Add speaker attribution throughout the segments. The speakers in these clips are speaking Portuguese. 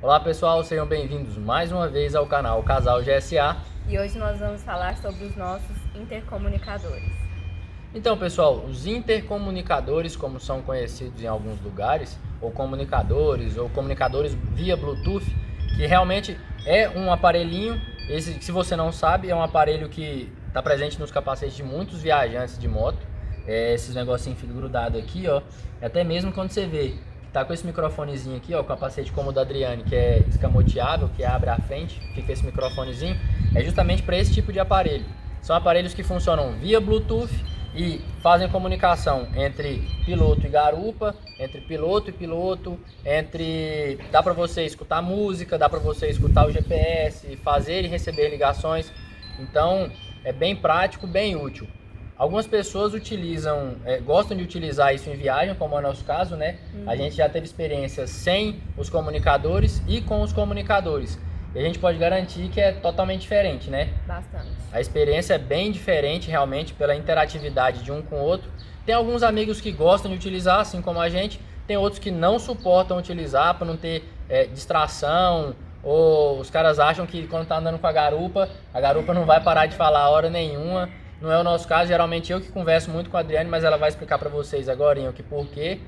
Speaker 1: Olá pessoal, sejam bem-vindos mais uma vez ao canal Casal GSA.
Speaker 2: E hoje nós vamos falar sobre os nossos intercomunicadores.
Speaker 1: Então pessoal, os intercomunicadores, como são conhecidos em alguns lugares, ou comunicadores via Bluetooth, que realmente é um aparelhinho, esse, se você não sabe, é um aparelho que está presente nos capacetes de muitos viajantes de moto. Esses negocinhos ficam grudados aqui, ó. Até mesmo quando você vê que tá com esse microfonezinho aqui, ó, o capacete como o da Adriane, que é escamoteável, que abre a frente, fica esse microfonezinho, é justamente para esse tipo de aparelho. São aparelhos que funcionam via Bluetooth e fazem comunicação entre piloto e garupa, entre piloto e piloto, dá para você escutar música, dá para você escutar o GPS, fazer e receber ligações. Então é bem prático, bem útil. Algumas pessoas gostam de utilizar isso em viagem, como é o nosso caso, né? A gente já teve experiência sem os comunicadores e com os comunicadores. E a gente pode garantir que é totalmente diferente, né?
Speaker 2: Bastante.
Speaker 1: A experiência é bem diferente, realmente, pela interatividade de um com o outro. Tem alguns amigos que gostam de utilizar, assim como a gente. Tem outros que não suportam utilizar para não ter distração. Ou os caras acham que quando tá andando com a garupa não vai parar de falar a hora nenhuma. Não é o nosso caso, geralmente eu que converso muito com a Adriane, mas ela vai explicar para vocês agora o que porquê.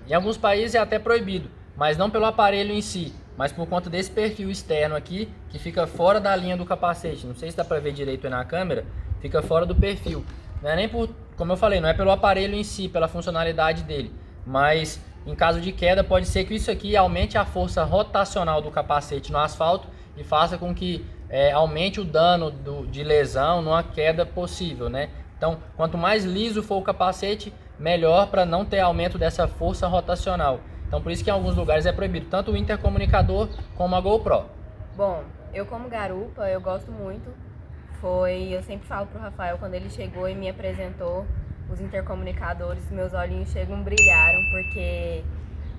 Speaker 1: Em alguns países é até proibido, mas não pelo aparelho em si, mas por conta desse perfil externo aqui, que fica fora da linha do capacete. Não sei se dá para ver direito aí na câmera, fica fora do perfil. Não é nem por, como eu falei, não é pelo aparelho em si, pela funcionalidade dele, mas em caso de queda pode ser que isso aqui aumente a força rotacional do capacete no asfalto e faça com que aumente o dano de lesão numa queda possível, né? Então, quanto mais liso for o capacete, melhor para não ter aumento dessa força rotacional. Então, por isso que em alguns lugares é proibido, tanto o intercomunicador como a GoPro.
Speaker 2: Bom, eu como garupa, eu gosto muito. Eu sempre falo pro Rafael, quando ele chegou e me apresentou os intercomunicadores, meus olhinhos brilharam, porque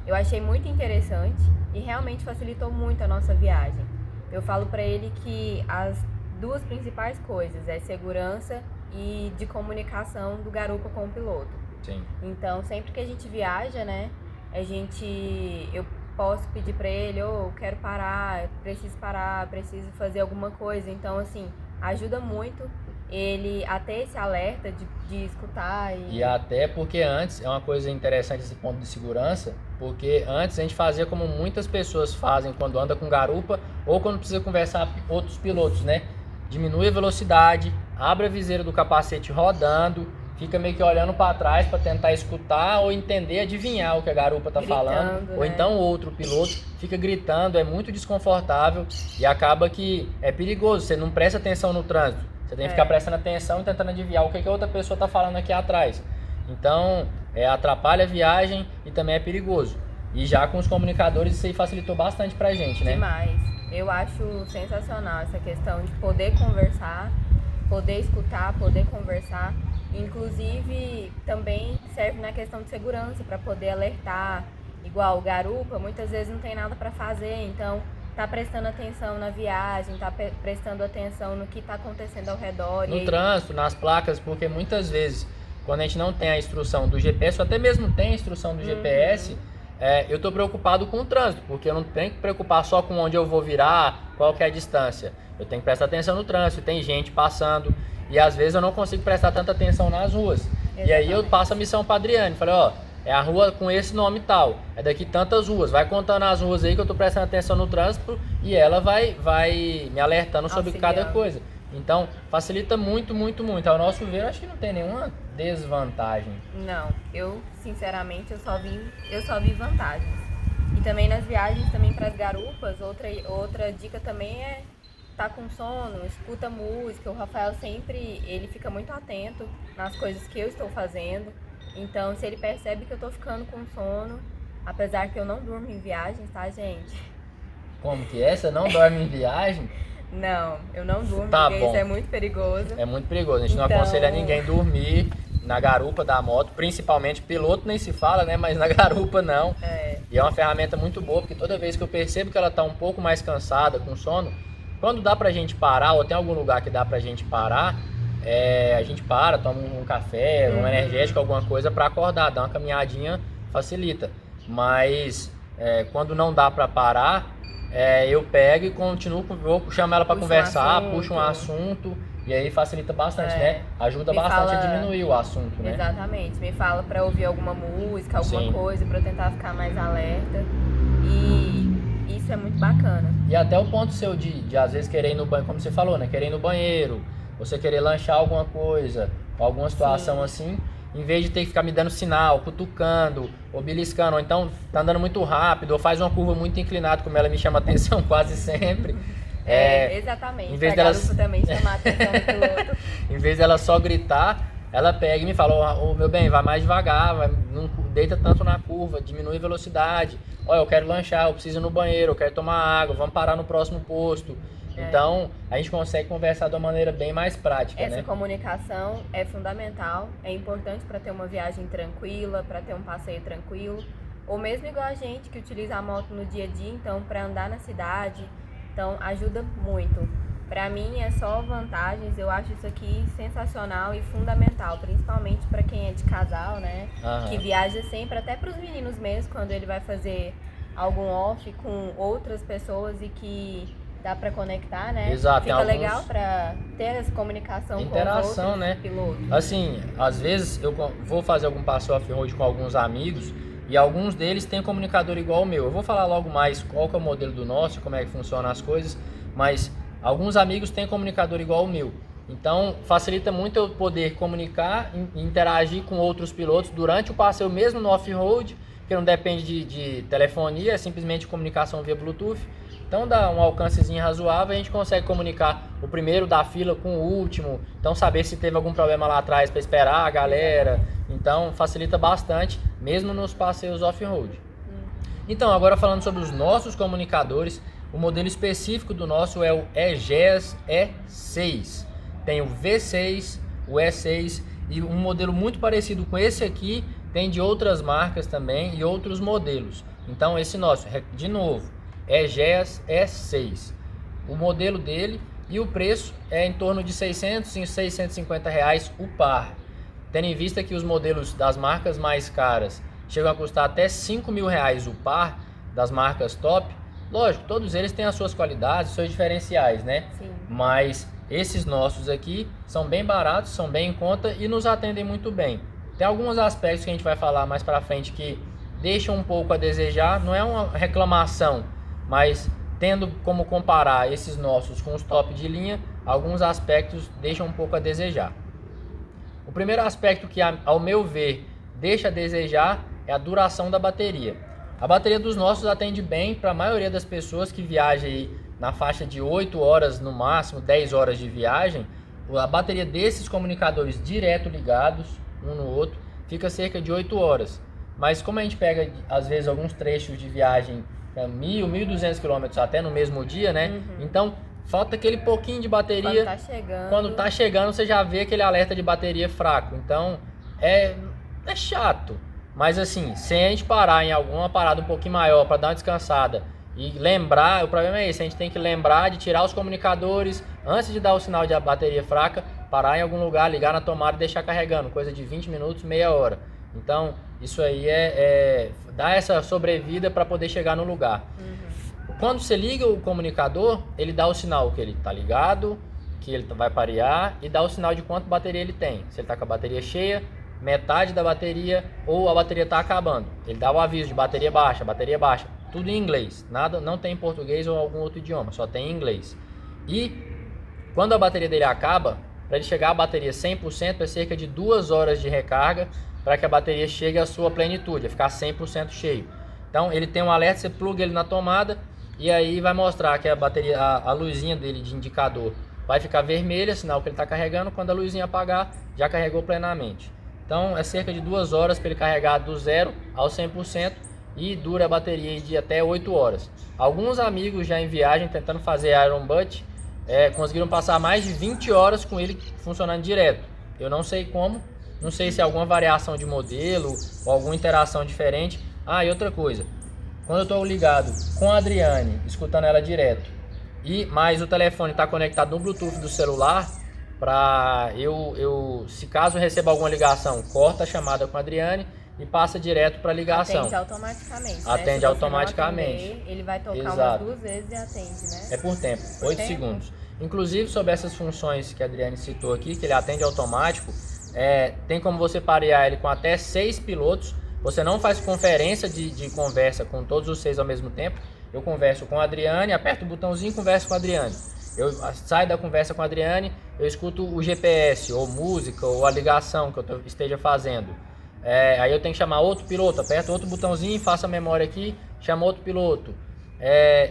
Speaker 2: eu achei muito interessante e realmente facilitou muito a nossa viagem. Eu falo para ele que as duas principais coisas é segurança e de comunicação do garupa com o piloto.
Speaker 1: Sim.
Speaker 2: Então, sempre que a gente viaja, né, eu posso pedir para ele, eu quero parar, preciso fazer alguma coisa. Então, assim, ajuda muito ele a ter esse alerta de escutar.
Speaker 1: E até porque antes, é uma coisa interessante esse ponto de segurança, porque antes a gente fazia como muitas pessoas fazem quando anda com garupa ou quando precisa conversar com outros pilotos, né? Diminui a velocidade, abre a viseira do capacete rodando, fica meio que olhando para trás para tentar escutar ou entender, adivinhar o que a garupa tá falando, ou
Speaker 2: né?
Speaker 1: então outro piloto fica gritando, é muito desconfortável e acaba que é perigoso, você não presta atenção no trânsito. Você tem que ficar prestando atenção e tentando adivinhar o que a outra pessoa está falando aqui atrás. Então, atrapalha a viagem e também é perigoso. E já com os comunicadores isso aí facilitou bastante pra gente, né?
Speaker 2: Demais. Eu acho sensacional essa questão de poder conversar, poder escutar, poder conversar. Inclusive, também serve na questão de segurança, para poder alertar. Igual o garupa, muitas vezes não tem nada para fazer, então tá prestando atenção na viagem, tá prestando atenção no que tá acontecendo ao redor.
Speaker 1: No trânsito, nas placas, porque muitas vezes, quando a gente não tem a instrução do GPS, ou até mesmo tem a instrução do GPS, eu tô preocupado com o trânsito, porque eu não tenho que preocupar só com onde eu vou virar, qual que é a distância. Eu tenho que prestar atenção no trânsito, tem gente passando, e às vezes eu não consigo prestar tanta atenção nas ruas. Exatamente. E aí eu passo a missão pra Adriane, falei, ó, é a rua com esse nome tal, é daqui tantas ruas, vai contando as ruas aí que eu tô prestando atenção no trânsito e ela vai me alertando sobre cada coisa. Então, facilita muito, muito, muito. Ao nosso ver, acho que não tem nenhuma desvantagem.
Speaker 2: Não, eu sinceramente eu só vi vantagens. E também nas viagens, também para as garupas, outra dica também é tá com sono, escuta música. O Rafael sempre, ele fica muito atento nas coisas que eu estou fazendo. Então, se ele percebe que eu tô ficando com sono, apesar que eu não durmo em viagens, tá, gente?
Speaker 1: Como que é? Você não dorme em viagem?
Speaker 2: Não, eu não durmo,
Speaker 1: tá
Speaker 2: porque
Speaker 1: bom.
Speaker 2: Isso é muito perigoso.
Speaker 1: É muito perigoso, a gente não aconselha ninguém dormir na garupa da moto, principalmente piloto nem se fala, né? Mas na garupa não. E é uma ferramenta muito boa, porque toda vez que eu percebo que ela tá um pouco mais cansada, com sono, quando dá pra gente parar, ou tem algum lugar que dá pra gente parar, a gente para, toma um café, um energético, alguma coisa para acordar, dar uma caminhadinha facilita. Mas quando não dá para parar, eu pego e continuo, chamo ela para conversar,
Speaker 2: assunto.
Speaker 1: puxo um assunto, e aí facilita bastante, né? Ajuda
Speaker 2: Me
Speaker 1: bastante
Speaker 2: fala-
Speaker 1: a diminuir o assunto, né?
Speaker 2: Exatamente. Me fala pra ouvir alguma música, alguma
Speaker 1: Sim.
Speaker 2: coisa, pra eu tentar ficar mais alerta. E isso é muito bacana.
Speaker 1: E até o ponto seu de às vezes querer ir no banheiro, como você falou, né? Querer ir no banheiro, você querer lanchar alguma coisa, alguma situação assim, em vez de ter que ficar me dando sinal, cutucando, ou beliscando, ou então tá andando muito rápido, ou faz uma curva muito inclinada, como ela me chama a atenção quase sempre.
Speaker 2: Exatamente.
Speaker 1: Em vez
Speaker 2: Pra
Speaker 1: delas-
Speaker 2: garupa também chamar a atenção do piloto.
Speaker 1: Em vez dela só gritar, ela pega e me fala, ô meu bem, vai mais devagar, não deita tanto na curva, diminui a velocidade. Olha, eu quero lanchar, eu preciso ir no banheiro, eu quero tomar água, vamos parar no próximo posto. Então, a gente consegue conversar de uma maneira bem mais prática,
Speaker 2: Essa
Speaker 1: né?
Speaker 2: comunicação é fundamental, é importante para ter uma viagem tranquila, para ter um passeio tranquilo, ou mesmo igual a gente que utiliza a moto no dia a dia, então para andar na cidade, então ajuda muito. Para mim é só vantagens, eu acho isso aqui sensacional e fundamental, principalmente para quem é de casal, né?
Speaker 1: Aham.
Speaker 2: Que viaja sempre, até para os meninos mesmo, quando ele vai fazer algum off com outras pessoas e que dá para conectar, né?
Speaker 1: Exato, tem
Speaker 2: Fica
Speaker 1: alguns-
Speaker 2: legal para ter essa comunicação
Speaker 1: Interação,
Speaker 2: com os outros
Speaker 1: né?
Speaker 2: pilotos.
Speaker 1: Assim, às vezes eu vou fazer algum passeio off-road com alguns amigos e alguns deles têm comunicador igual o meu. Eu vou falar logo mais qual que é o modelo do nosso, como é que funciona as coisas, mas alguns amigos têm comunicador igual o meu. Então, facilita muito eu poder comunicar e interagir com outros pilotos durante o passeio, mesmo no off-road, que não depende de telefonia, é simplesmente comunicação via Bluetooth. Então dá um alcancezinho razoável, a gente consegue comunicar o primeiro da fila com o último, então saber se teve algum problema lá atrás para esperar a galera. Então facilita bastante, mesmo nos passeios off-road. Então, agora falando sobre os nossos comunicadores, o modelo específico do nosso é o EGES E6. Tem o V6, o E6 e um modelo muito parecido com esse aqui, tem de outras marcas também e outros modelos. Então esse nosso, de novo, EGES E6. O modelo dele e o preço é em torno de 600 e 650 reais o par. Tendo em vista que os modelos das marcas mais caras chegam a custar até 5 mil reais o par, das marcas top. Lógico, todos eles têm as suas qualidades, seus diferenciais, né?
Speaker 2: Sim.
Speaker 1: Mas esses nossos aqui são bem baratos, são bem em conta e nos atendem muito bem. Tem alguns aspectos que a gente vai falar mais pra frente que deixam um pouco a desejar, não é uma reclamação, mas tendo como comparar esses nossos com os top de linha, alguns aspectos deixam um pouco a desejar. O primeiro aspecto que, ao meu ver, deixa a desejar é a duração da bateria. A bateria dos nossos atende bem para a maioria das pessoas que viajam aí na faixa de 8 horas no máximo, 10 horas de viagem. A bateria desses comunicadores direto ligados, um no outro, fica cerca de 8 horas. Mas como a gente pega, às vezes, alguns trechos de viagem 1.000, 1.200 km até no mesmo dia, né? Então, falta aquele pouquinho de bateria. Quando tá chegando, você já vê aquele alerta de bateria fraco. Então, é chato. Mas assim, se a gente parar em alguma parada um pouquinho maior para dar uma descansada e lembrar, o problema é esse, a gente tem que lembrar de tirar os comunicadores antes de dar o sinal de bateria fraca, parar em algum lugar, ligar na tomada e deixar carregando, coisa de 20 minutos, meia hora. Então, isso aí dá essa sobrevida para poder chegar no lugar. Quando você liga o comunicador, ele dá o sinal que ele está ligado, que ele vai parear e dá o sinal de quanto bateria ele tem. Se ele está com a bateria cheia, metade da bateria ou a bateria está acabando. Ele dá o aviso de bateria baixa, tudo em inglês. Nada, não tem em português ou algum outro idioma, só tem em inglês. E quando a bateria dele acaba, para ele chegar a bateria 100% é cerca de 2 horas de recarga para que a bateria chegue à sua plenitude, a ficar 100% cheio. Então ele tem um alerta, você pluga ele na tomada e aí vai mostrar que a bateria, a luzinha dele de indicador vai ficar vermelha, sinal que ele está carregando. Quando a luzinha apagar, já carregou plenamente. Então é cerca de 2 horas para ele carregar do 0 ao 100% e dura a bateria de até 8 horas. Alguns amigos já em viagem tentando fazer Iron Butt conseguiram passar mais de 20 horas com ele funcionando direto. Eu não sei como, não sei se é alguma variação de modelo ou alguma interação diferente. Ah, e outra coisa, quando eu estou ligado com a Adriane, escutando ela direto, mas o telefone está conectado no Bluetooth do celular, para se caso eu receba alguma ligação, corta a chamada com a Adriane e passa direto para ligação.
Speaker 2: Atende automaticamente.
Speaker 1: Atende automaticamente.
Speaker 2: Atender, ele vai tocar
Speaker 1: Exato.
Speaker 2: umas 2 vezes e atende, né?
Speaker 1: É por tempo, 8 segundos. Inclusive, sobre essas funções que a Adriane citou aqui, que ele atende automático, tem como você parear ele com até 6 pilotos. Você não faz conferência de conversa com todos os 6 ao mesmo tempo. Eu converso com a Adriane, aperto o botãozinho e converso com a Adriane. Eu saio da conversa com a Adriane, eu escuto o GPS, ou música, ou a ligação que eu esteja fazendo. Aí eu tenho que chamar outro piloto, aperto outro botãozinho, faço a memória aqui, chamo outro piloto.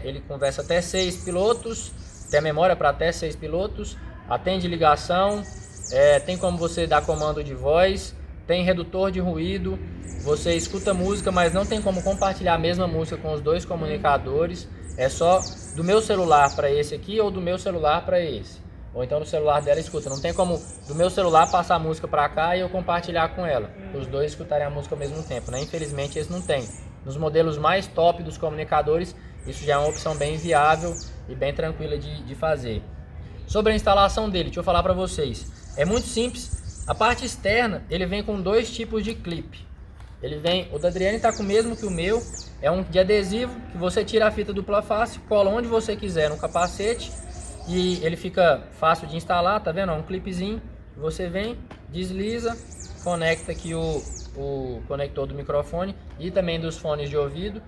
Speaker 1: Ele conversa até 6 pilotos, tem a memória para até 6 pilotos, atende ligação, tem como você dar comando de voz, tem redutor de ruído, você escuta música, mas não tem como compartilhar a mesma música com os 2 comunicadores, é só do meu celular para esse aqui ou do meu celular para esse. Ou então do celular dela escuta. Não tem como do meu celular passar a música para cá e eu compartilhar com ela. Os 2 escutarem a música ao mesmo tempo, né? Infelizmente esse não tem. Nos modelos mais top dos comunicadores, isso já é uma opção bem viável e bem tranquila de fazer. Sobre a instalação dele, deixa eu falar para vocês. É muito simples. A parte externa, ele vem com 2 tipos de clipe. O da Adriane está com o mesmo que o meu. É um de adesivo que você tira a fita dupla face, cola onde você quiser no capacete. E ele fica fácil de instalar, tá vendo? É um clipezinho, você vem, desliza, conecta aqui o conector do microfone e também dos fones de ouvido.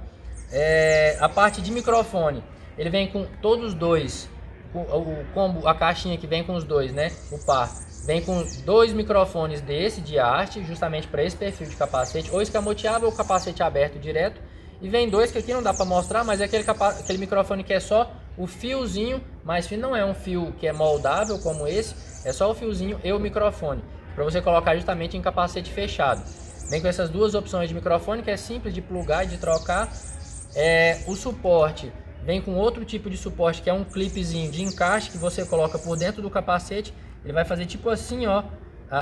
Speaker 1: A parte de microfone, ele vem com todos os 2, o combo, a caixinha que vem com os 2, né? O par, vem com 2 microfones desse de haste, justamente para esse perfil de capacete, ou escamoteável ou capacete aberto direto. E vem 2 que aqui não dá para mostrar, mas é aquele microfone que é só o fiozinho mais fino, não é um fio que é moldável como esse, é só o fiozinho e o microfone, para você colocar justamente em capacete fechado. Vem com essas 2 opções de microfone, que é simples de plugar e de trocar. O suporte vem com outro tipo de suporte, que é um clipezinho de encaixe que você coloca por dentro do capacete. Ele vai fazer tipo assim, ó,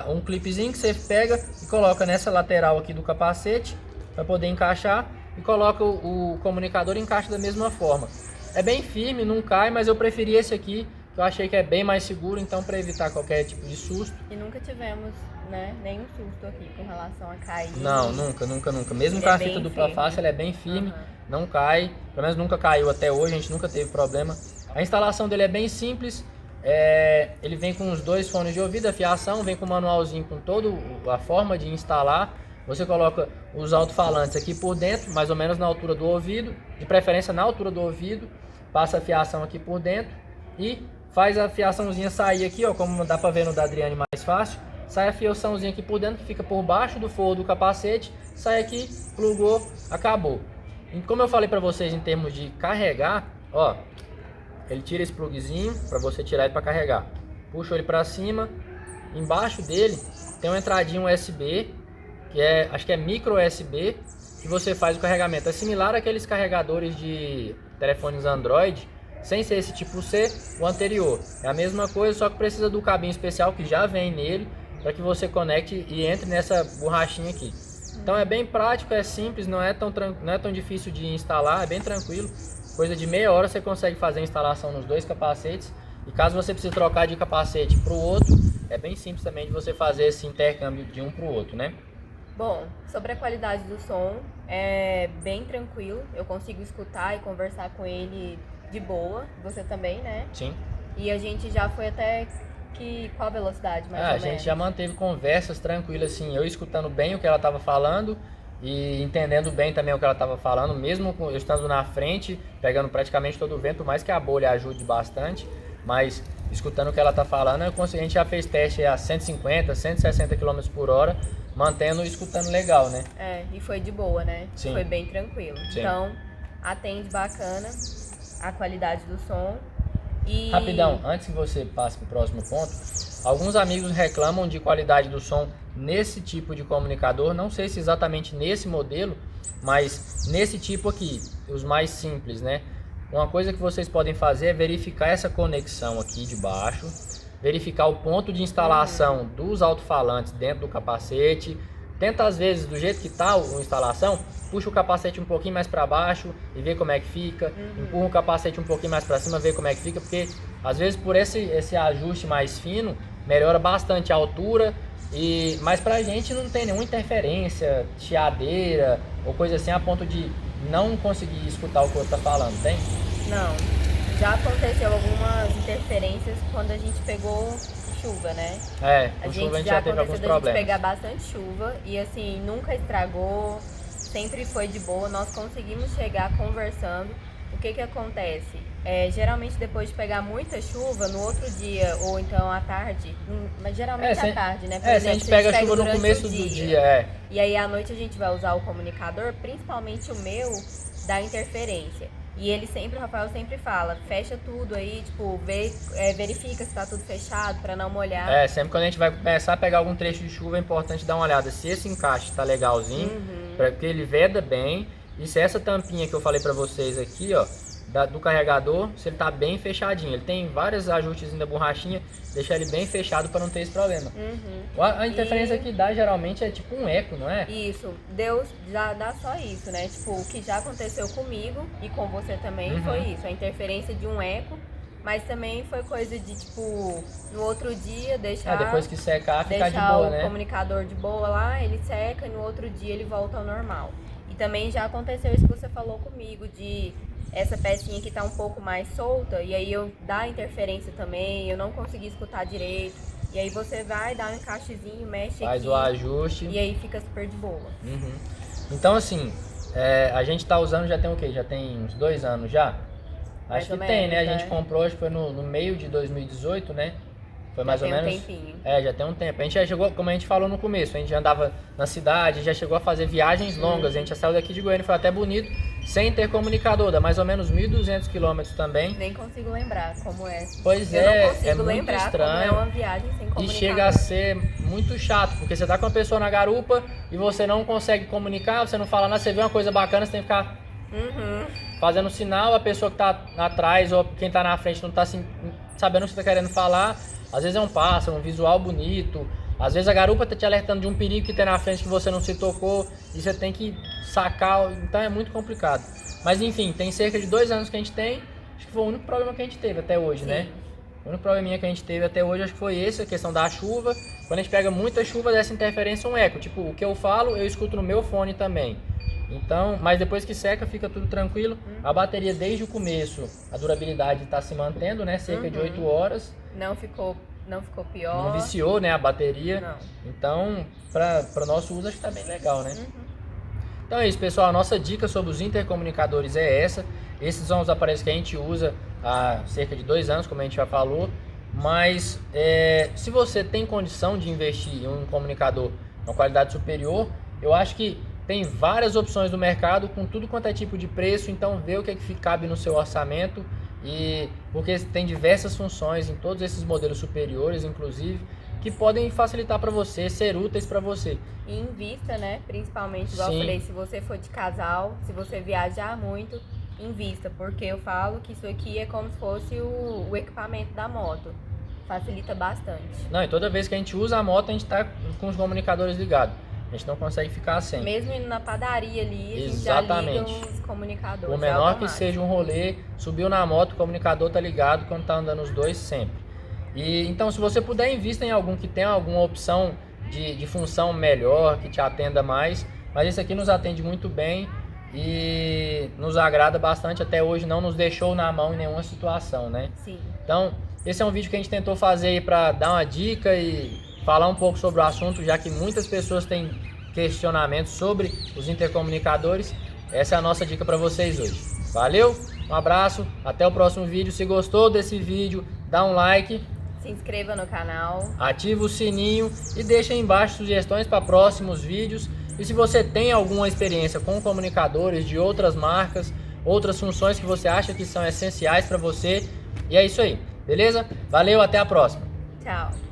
Speaker 1: um clipezinho que você pega e coloca nessa lateral aqui do capacete para poder encaixar, e coloca o comunicador e encaixa da mesma forma. É bem firme, não cai, mas eu preferi esse aqui, que eu achei que é bem mais seguro, então para evitar qualquer tipo de susto.
Speaker 2: E nunca tivemos, né, nenhum susto aqui com relação a cair.
Speaker 1: Não, nunca. Mesmo com a fita dupla face, ela é bem firme, não cai, pelo menos nunca caiu até hoje, a gente nunca teve problema. A instalação dele é bem simples, ele vem com os 2 fones de ouvido, a fiação, vem com o manualzinho com toda a forma de instalar. Você coloca os alto-falantes aqui por dentro, mais ou menos na altura do ouvido, de preferência na altura do ouvido, passa a fiação aqui por dentro e faz a fiaçãozinha sair aqui, ó, como dá para ver no da Adriane mais fácil. Sai a fiaçãozinha aqui por dentro, que fica por baixo do forro do capacete, sai aqui, plugou, acabou. E como eu falei para vocês em termos de carregar, ó, ele tira esse plugzinho para você tirar ele para carregar. Puxa ele para cima, embaixo dele tem uma entradinha USB, que acho que é micro USB, que você faz o carregamento. É similar àqueles carregadores de telefones Android, sem ser esse tipo C, o anterior. É a mesma coisa, só que precisa do cabinho especial que já vem nele, para que você conecte e entre nessa borrachinha aqui. Então é bem prático, é simples, não é tão difícil de instalar, é bem tranquilo. Coisa de meia hora você consegue fazer a instalação nos 2 capacetes. E caso você precise trocar de capacete para o outro, é bem simples também de você fazer esse intercâmbio de um para o outro, né?
Speaker 2: Bom, sobre a qualidade do som, é bem tranquilo. Eu consigo escutar e conversar com ele de boa. Você também, né?
Speaker 1: Sim.
Speaker 2: E a gente já foi até qual velocidade, mais ou menos?
Speaker 1: A gente já manteve conversas tranquilas, assim, eu escutando bem o que ela estava falando e entendendo bem também o que ela estava falando, mesmo eu estando na frente, pegando praticamente todo o vento, por mais que a bolha ajude bastante, mas escutando o que ela está falando, a gente já fez teste a 150, 160 km por hora, mantendo e escutando legal, né?
Speaker 2: E foi de boa, né?
Speaker 1: Sim.
Speaker 2: Foi bem tranquilo.
Speaker 1: Sim.
Speaker 2: Então, atende bacana a qualidade do som. E...
Speaker 1: Rapidão, antes que você passe para o próximo ponto, alguns amigos reclamam de qualidade do som nesse tipo de comunicador, não sei se exatamente nesse modelo, mas nesse tipo aqui, os mais simples, né? Uma coisa que vocês podem fazer é verificar essa conexão aqui de baixo, verificar o ponto de instalação dos alto-falantes dentro do capacete. Tenta às vezes, do jeito que está a instalação, puxa o capacete um pouquinho mais para baixo e vê como é que fica. Empurra o capacete um pouquinho mais para cima, vê como é que fica, porque às vezes por esse ajuste mais fino, melhora bastante a altura Mas pra gente não tem nenhuma interferência, chiadeira ou coisa assim a ponto de não conseguir escutar o que o outro tá falando, tem?
Speaker 2: Não, já aconteceu algumas interferências quando a gente pegou chuva, né?
Speaker 1: Com chuva a gente já teve alguns problemas.
Speaker 2: A gente pegar bastante chuva e assim, nunca estragou, sempre foi de boa, nós conseguimos chegar conversando. O que acontece? Geralmente depois de pegar muita chuva, no outro dia ou então à tarde, mas geralmente à tarde, né? Por exemplo,
Speaker 1: se a gente pega chuva no começo do dia,
Speaker 2: E aí à noite a gente vai usar o comunicador, principalmente o meu, da interferência. E ele sempre, o Rafael sempre fala, fecha tudo aí, tipo, verifica se tá tudo fechado pra não molhar.
Speaker 1: Sempre quando a gente vai começar a pegar algum trecho de chuva é importante dar uma olhada se esse encaixe tá legalzinho, porque ele veda bem. E se essa tampinha que eu falei pra vocês aqui, ó, do carregador, se ele tá bem fechadinho. Ele tem vários ajustes da borrachinha, deixar ele bem fechado para não ter esse problema. A interferência que dá geralmente é tipo um eco, não é?
Speaker 2: Isso, Deus já dá só isso, né? Tipo, o que já aconteceu comigo e com você também foi isso, a interferência de um eco. Mas também foi coisa de, tipo, no outro dia deixar...
Speaker 1: depois que secar, ficar de boa, né?
Speaker 2: o comunicador de boa lá, ele seca e no outro dia ele volta ao normal. E também já aconteceu isso que você falou comigo, de essa pecinha que tá um pouco mais solta, e aí eu dá interferência também, eu não consegui escutar direito. E aí você vai, dá um encaixezinho, mexe
Speaker 1: faz
Speaker 2: aqui,
Speaker 1: o ajuste.
Speaker 2: E aí fica super de boa.
Speaker 1: Então assim, a gente tá usando já tem o quê? Já tem uns 2 anos já? Acho que tem, né? A gente comprou, acho que foi no meio de 2018, né? Foi mais ou menos.
Speaker 2: Já tem um tempinho.
Speaker 1: Já tem um tempo. A gente já chegou, como a gente falou no começo, a gente já andava na cidade, já chegou a fazer viagens longas. A gente já saiu daqui de Goiânia, foi até bonito, sem intercomunicador, dá mais ou menos 1.200 quilômetros também.
Speaker 2: Nem consigo lembrar como é.
Speaker 1: Pois
Speaker 2: eu não consigo
Speaker 1: muito
Speaker 2: lembrar
Speaker 1: estranho.
Speaker 2: Como é uma viagem sem comunicador.
Speaker 1: E chega a ser muito chato, porque você tá com uma pessoa na garupa e você não consegue comunicar, você não fala nada, você vê uma coisa bacana, você tem que ficar fazendo sinal, a pessoa que tá atrás ou quem tá na frente não tá assim, sabendo o que você tá querendo falar. Às vezes é um pássaro, um visual bonito. Às vezes a garupa tá te alertando de um perigo que tem na frente que você não se tocou e você tem que sacar, então é muito complicado. Mas enfim, tem cerca de 2 anos que a gente tem, acho que foi o único problema que a gente teve até hoje, né? O único probleminha que a gente teve até hoje acho que foi esse, a questão da chuva. Quando a gente pega muita chuva, dessa interferência um eco. Tipo, o que eu falo, eu escuto no meu fone também. Então, mas depois que seca, fica tudo tranquilo. A bateria desde o começo, a durabilidade está se mantendo, né? Cerca de 8 horas.
Speaker 2: Não ficou pior.
Speaker 1: Não viciou, né, a bateria.
Speaker 2: Não.
Speaker 1: Então, para nosso uso, acho que tá bem legal, né? Então é isso, pessoal. A nossa dica sobre os intercomunicadores é essa. Esses são os aparelhos que a gente usa há cerca de 2 anos, como a gente já falou. Mas se você tem condição de investir em um comunicador com qualidade superior, eu acho que tem várias opções no mercado com tudo quanto é tipo de preço. Então vê o que é que cabe no seu orçamento. Porque tem diversas funções em todos esses modelos superiores, inclusive, que podem facilitar para você, ser úteis para você.
Speaker 2: E invista, né? Principalmente, igual eu falei, se você for de casal, se você viajar muito, invista. Porque eu falo que isso aqui é como se fosse o equipamento da moto. Facilita bastante.
Speaker 1: Não, e toda vez que a gente usa a moto, a gente tá com os comunicadores ligados. A gente não consegue ficar sem.
Speaker 2: Mesmo indo na padaria ali, a gente
Speaker 1: Exatamente.
Speaker 2: já liga os comunicadores.
Speaker 1: Por menor que seja um rolê, subiu na moto, o comunicador tá ligado quando tá andando os dois sempre. Então, se você puder, invista em algum que tenha alguma opção de função melhor, que te atenda mais. Mas esse aqui nos atende muito bem e nos agrada bastante. Até hoje não nos deixou na mão em nenhuma situação, né?
Speaker 2: Sim.
Speaker 1: Então, esse é um vídeo que a gente tentou fazer aí para dar uma dica e falar um pouco sobre o assunto, já que muitas pessoas têm questionamentos sobre os intercomunicadores. Essa é a nossa dica para vocês hoje. Valeu, um abraço, até o próximo vídeo. Se gostou desse vídeo, dá um like,
Speaker 2: se inscreva no canal,
Speaker 1: ativa o sininho e deixa aí embaixo sugestões para próximos vídeos. E se você tem alguma experiência com comunicadores de outras marcas, outras funções que você acha que são essenciais para você, e é isso aí, beleza? Valeu, até a próxima.
Speaker 2: Tchau.